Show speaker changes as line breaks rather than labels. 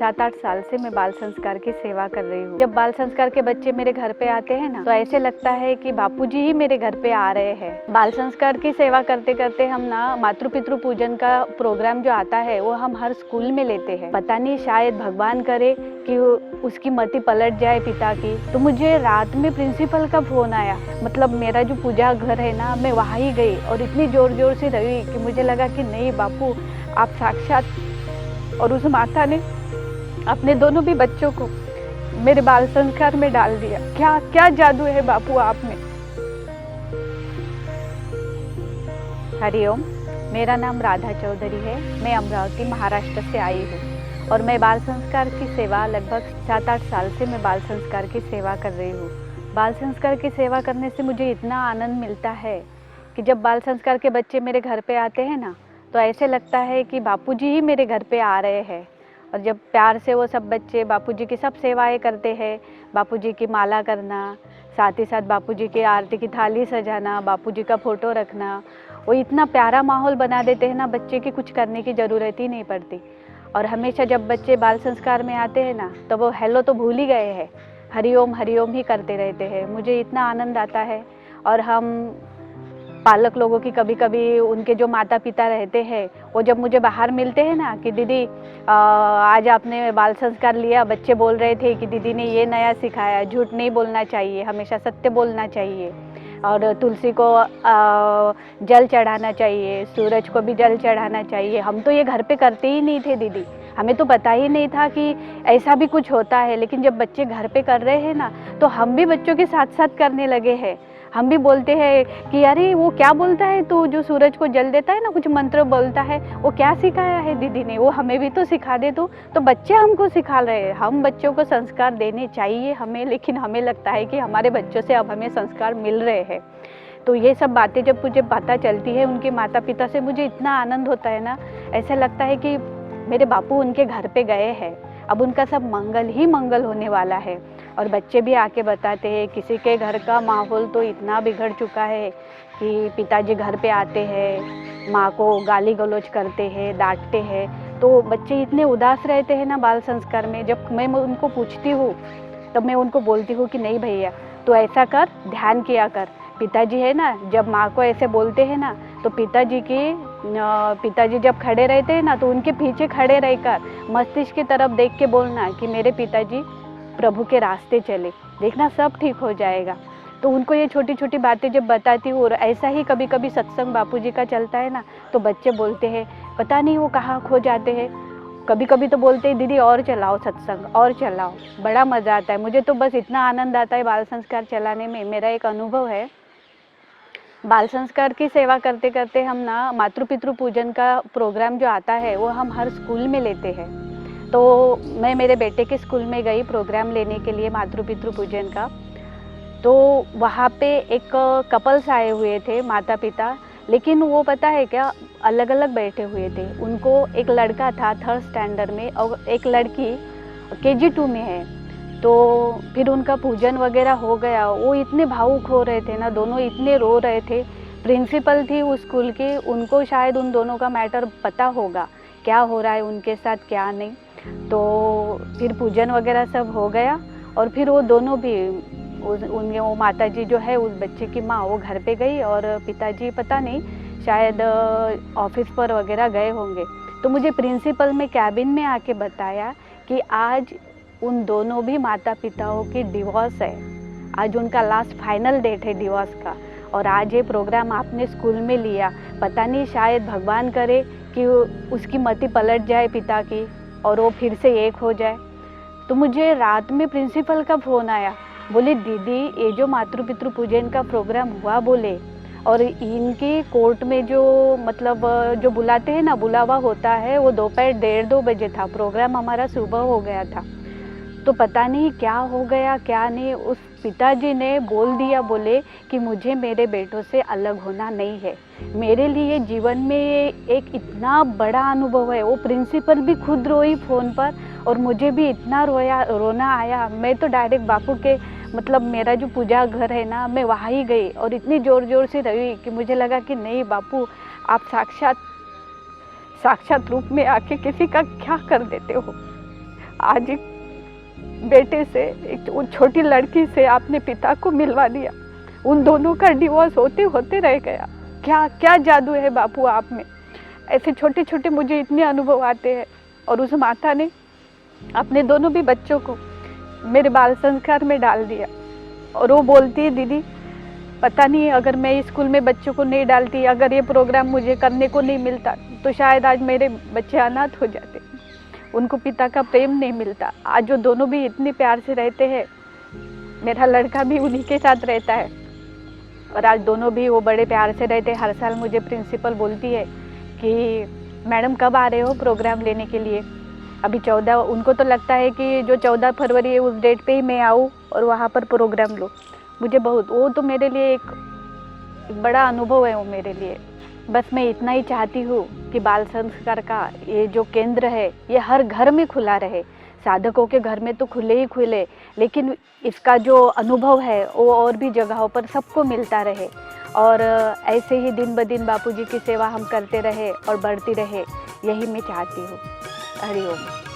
7-8 साल से मैं बाल संस्कार की सेवा कर रही हूँ। जब बाल संस्कार के बच्चे मेरे घर पे आते हैं ना, तो ऐसे लगता है कि बापूजी ही मेरे घर पे आ रहे हैं। बाल संस्कार की सेवा करते करते हम ना मातृ पितृ पूजन का प्रोग्राम जो आता है वो हम हर स्कूल में लेते हैं। पता नहीं, शायद भगवान करे कि उसकी मति पलट जाए पिता की। तो मुझे रात में प्रिंसिपल का फोन आया। मतलब मेरा जो पूजा घर है ना, मैं वहाँ ही गई और इतनी जोर जोर से रही कि मुझे लगा कि नहीं बापू आप साक्षात। और उस माता ने अपने दोनों भी बच्चों को मेरे बाल संस्कार में डाल दिया। क्या क्या जादू है बापू आप में। हरिओम, मेरा नाम राधा चौधरी है। मैं अमरावती महाराष्ट्र से आई हूँ और मैं बाल संस्कार की सेवा लगभग 7-8 साल से मैं बाल संस्कार की सेवा कर रही हूँ। बाल संस्कार की सेवा करने से मुझे इतना आनंद मिलता है कि जब बाल संस्कार के बच्चे मेरे घर पे आते हैं ना, तो ऐसे लगता है कि बापूजी ही मेरे घर पे आ रहे हैं। और जब प्यार से वो सब बच्चे बापूजी की सब सेवाएं करते हैं, बापूजी की माला करना, साथ ही साथ बापूजी की आरती की थाली सजाना, बापूजी का फ़ोटो रखना, वो इतना प्यारा माहौल बना देते हैं ना बच्चे की कुछ करने की ज़रूरत ही नहीं पड़ती। और हमेशा जब बच्चे बाल संस्कार में आते हैं ना, तो वो हेलो तो भूल ही गए हैं, हरिओम ही करते रहते हैं। मुझे इतना आनंद आता है। और हम पालक लोगों की कभी कभी उनके जो माता पिता रहते हैं, वो जब मुझे बाहर मिलते हैं ना कि दीदी आज आपने बाल संस्कार लिया, बच्चे बोल रहे थे कि दीदी ने ये नया सिखाया, झूठ नहीं बोलना चाहिए, हमेशा सत्य बोलना चाहिए, और तुलसी को जल चढ़ाना चाहिए, सूरज को भी जल चढ़ाना चाहिए। हम तो ये घर पे करते ही नहीं थे दीदी, हमें तो पता ही नहीं था कि ऐसा भी कुछ होता है। लेकिन जब बच्चे घर पे कर रहे हैं ना, तो हम भी बच्चों के साथ साथ करने लगे हैं। हम भी बोलते हैं कि अरे वो क्या बोलता है तू, जो सूरज को जल देता है ना, कुछ मंत्र बोलता है, वो क्या सिखाया है दीदी ने, वो हमें भी तो सिखा दे तो बच्चे हमको सिखा रहे हैं। हम बच्चों को संस्कार देने चाहिए हमें, लेकिन हमें लगता है कि हमारे बच्चों से अब हमें संस्कार मिल रहे हैं। तो ये सब बातें जब मुझे पता चलती है उनके माता पिता से, मुझे इतना आनंद होता है ना, ऐसा लगता है कि मेरे बापू उनके घर पे गए हैं, अब उनका सब मंगल ही मंगल होने वाला है। और बच्चे भी आके बताते हैं, किसी के घर का माहौल तो इतना बिगड़ चुका है कि पिताजी घर पे आते हैं, माँ को गाली गलौज करते हैं, डांटते हैं, तो बच्चे इतने उदास रहते हैं ना बाल संस्कार में। जब मैं उनको पूछती हूँ तब मैं उनको बोलती हूँ कि नहीं भैया, तो ऐसा कर, ध्यान किया कर। पिताजी है ना, जब माँ को ऐसे बोलते हैं ना, तो पिताजी जब खड़े रहते हैं ना, तो उनके पीछे खड़े रहकर मस्तिष्क की तरफ देख के बोलना कि मेरे पिताजी प्रभु के रास्ते चले, देखना सब ठीक हो जाएगा। तो उनको ये छोटी छोटी बातें जब बताती हूँ, और ऐसा ही कभी कभी सत्संग बापूजी का चलता है ना, तो बच्चे बोलते हैं पता नहीं वो कहाँ खो जाते हैं। कभी कभी तो बोलते हैं दीदी और चलाओ सत्संग, और चलाओ, बड़ा मज़ा आता है। मुझे तो बस इतना आनंद आता है बाल संस्कार चलाने में। मेरा एक अनुभव है, बाल संस्कार की सेवा करते करते हम ना मातृ पितृ पूजन का प्रोग्राम जो आता है वो हम हर स्कूल में लेते हैं। तो मैं मेरे बेटे के स्कूल में गई प्रोग्राम लेने के लिए मातृ पितृ पूजन का। तो वहाँ पे एक कपल्स आए हुए थे, माता पिता, लेकिन वो पता है क्या, अलग अलग बैठे हुए थे। उनको एक लड़का था 3rd स्टैंडर्ड में और एक लड़की KG 2 में है। तो फिर उनका पूजन वगैरह हो गया। वो इतने भावुक हो रहे थे ना, दोनों इतने रो रहे थे। प्रिंसिपल थी उस स्कूल की, उनको शायद उन दोनों का मैटर पता होगा, क्या हो रहा है उनके साथ क्या नहीं। तो फिर पूजन वगैरह सब हो गया और फिर वो दोनों भी वो माताजी जो है उस बच्चे की माँ, वो घर पे गई और पिताजी पता नहीं शायद ऑफिस पर वगैरह गए होंगे। तो मुझे प्रिंसिपल में कैबिन में आके बताया कि आज उन दोनों भी माता पिताओं की डिवोर्स है, आज उनका लास्ट फाइनल डेट है डिवोर्स का, और आज ये प्रोग्राम आपने स्कूल में लिया, पता नहीं शायद भगवान करे कि उसकी मति पलट जाए पिता की और वो फिर से एक हो जाए। तो मुझे रात में प्रिंसिपल का फ़ोन आया, बोले दीदी ये जो मातृ पितृ पूजन का प्रोग्राम हुआ बोले, और इनकी कोर्ट में जो मतलब जो बुलाते हैं ना, बुलावा होता है, वो दोपहर 1:30-2 बजे था, प्रोग्राम हमारा सुबह हो गया था। तो पता नहीं क्या हो गया क्या नहीं, उस पिताजी ने बोल दिया, बोले कि मुझे मेरे बेटों से अलग होना नहीं है। मेरे लिए जीवन में एक इतना बड़ा अनुभव है। वो प्रिंसिपल भी खुद रोई फ़ोन पर और मुझे भी इतना रोना आया। मैं तो डायरेक्ट बापू के मतलब मेरा जो पूजा घर है ना, मैं वहाँ ही गई और इतनी ज़ोर ज़ोर से रोई कि मुझे लगा कि नहीं बापू, आप साक्षात रूप में आके किसी का क्या कर देते हो। आज एक बेटे से, एक छोटी लड़की से आपने पिता को मिलवा दिया। उन दोनों का डिवोर्स होते होते रह गया। क्या क्या जादू है बापू आप में। ऐसे छोटे छोटे मुझे इतने अनुभव आते हैं। और उस माता ने अपने दोनों भी बच्चों को मेरे बाल संस्कार में डाल दिया। और वो बोलती है, दीदी पता नहीं अगर मैं इस स्कूल में बच्चों को नहीं डालती, अगर ये प्रोग्राम मुझे करने को नहीं मिलता, तो शायद आज मेरे बच्चे अनाथ हो जाते, उनको पिता का प्रेम नहीं मिलता। आज जो दोनों भी इतने प्यार से रहते हैं, मेरा लड़का भी उन्हीं के साथ रहता है, और आज दोनों भी वो बड़े प्यार से रहते हैं। हर साल मुझे प्रिंसिपल बोलती है कि मैडम कब आ रहे हो प्रोग्राम लेने के लिए। अभी 14, उनको तो लगता है कि जो 14 फरवरी है उस डेट पे ही मैं आऊँ और वहाँ पर प्रोग्राम लूँ। मुझे बहुत, वो तो मेरे लिए एक बड़ा अनुभव है वो मेरे लिए। बस मैं इतना ही चाहती हूँ कि बाल संस्कार का ये जो केंद्र है ये हर घर में खुला रहे। साधकों के घर में तो खुले ही खुले, लेकिन इसका जो अनुभव है वो और भी जगहों पर सबको मिलता रहे। और ऐसे ही दिन ब दिन बापूजी की सेवा हम करते रहे और बढ़ती रहे, यही मैं चाहती हूँ। हरि ओम।